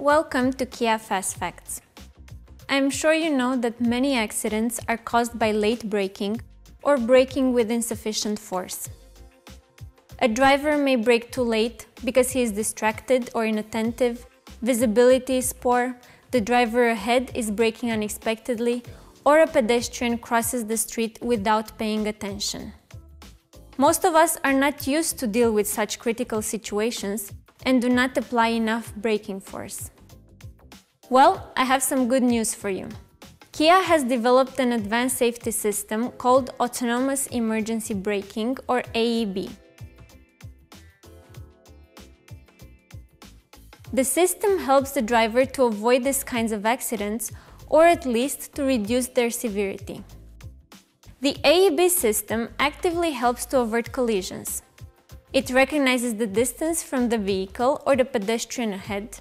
Welcome to Kia Fast Facts. I'm sure you know that many accidents are caused by late braking or braking with insufficient force. A driver may brake too late because he is distracted or inattentive, visibility is poor, the driver ahead is braking unexpectedly, or a pedestrian crosses the street without paying attention. Most of us are not used to deal with such critical situations and do not apply enough braking force. Well, I have some good news for you. Kia has developed an advanced safety system called Autonomous Emergency Braking, or AEB. The system helps the driver to avoid these kinds of accidents, or at least to reduce their severity. The AEB system actively helps to avert collisions. It recognizes the distance from the vehicle or the pedestrian ahead.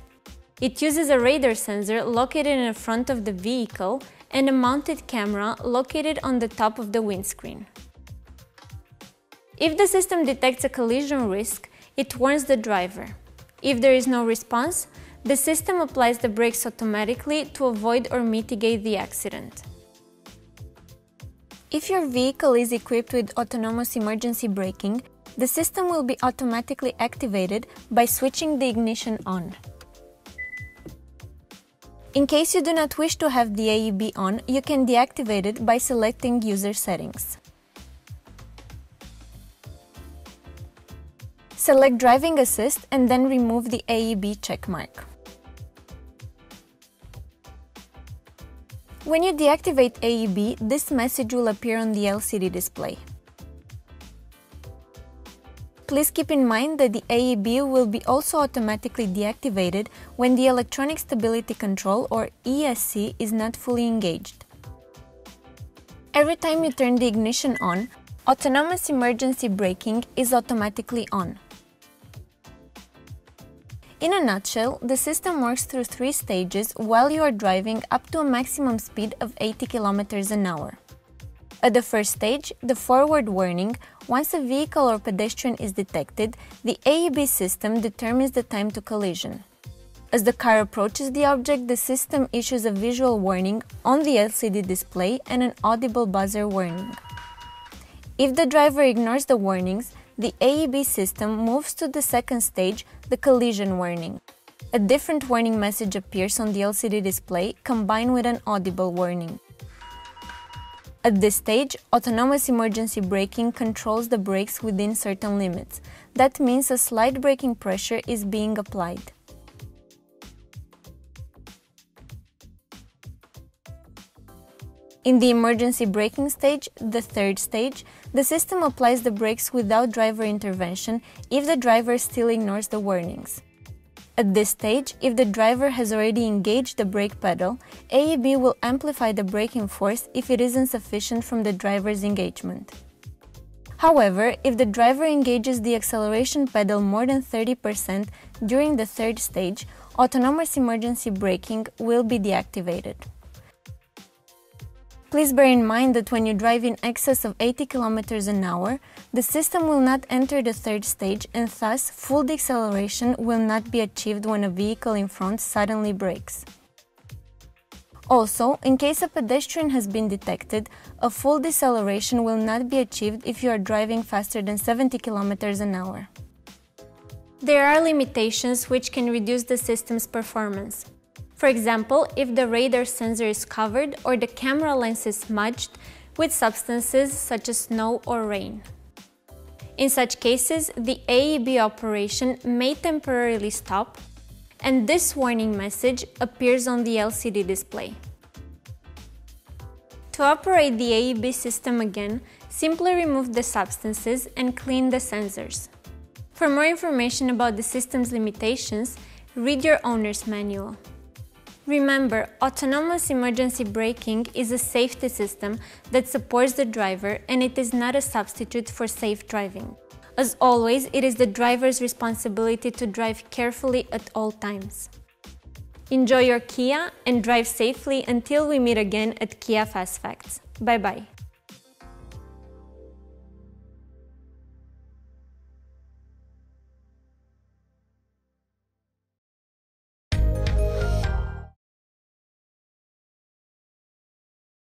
It uses a radar sensor located in the front of the vehicle and a mounted camera located on the top of the windscreen. If the system detects a collision risk, it warns the driver. If there is no response, the system applies the brakes automatically to avoid or mitigate the accident. If your vehicle is equipped with autonomous emergency braking, the system will be automatically activated by switching the ignition on. In case you do not wish to have the AEB on, you can deactivate it by selecting User Settings. Select Driving Assist and then remove the AEB checkmark. When you deactivate AEB, this message will appear on the LCD display. Please keep in mind that the AEB will be also automatically deactivated when the Electronic Stability Control, or ESC, is not fully engaged. Every time you turn the ignition on, autonomous emergency braking is automatically on. In a nutshell, the system works through 3 stages while you are driving up to a maximum speed of 80 km an hour. At the first stage, the forward warning, once a vehicle or pedestrian is detected, the AEB system determines the time to collision. As the car approaches the object, the system issues a visual warning on the LCD display and an audible buzzer warning. If the driver ignores the warnings, the AEB system moves to the second stage, the collision warning. A different warning message appears on the LCD display, combined with an audible warning. At this stage, autonomous emergency braking controls the brakes within certain limits. That means a slight braking pressure is being applied. In the emergency braking stage, the third stage, the system applies the brakes without driver intervention if the driver still ignores the warnings. At this stage, if the driver has already engaged the brake pedal, AEB will amplify the braking force if it is insufficient from the driver's engagement. However, if the driver engages the acceleration pedal more than 30% during the third stage, autonomous emergency braking will be deactivated. Please bear in mind that when you drive in excess of 80 km an hour, the system will not enter the third stage and thus full deceleration will not be achieved when a vehicle in front suddenly brakes. Also, in case a pedestrian has been detected, a full deceleration will not be achieved if you are driving faster than 70 km an hour. There are limitations which can reduce the system's performance. For example, if the radar sensor is covered or the camera lens is smudged with substances such as snow or rain. In such cases, the AEB operation may temporarily stop, and this warning message appears on the LCD display. To operate the AEB system again, simply remove the substances and clean the sensors. For more information about the system's limitations, read your owner's manual. Remember, autonomous emergency braking is a safety system that supports the driver, and it is not a substitute for safe driving. As always, it is the driver's responsibility to drive carefully at all times. Enjoy your Kia and drive safely until we meet again at Kia Fast Facts. Bye-bye.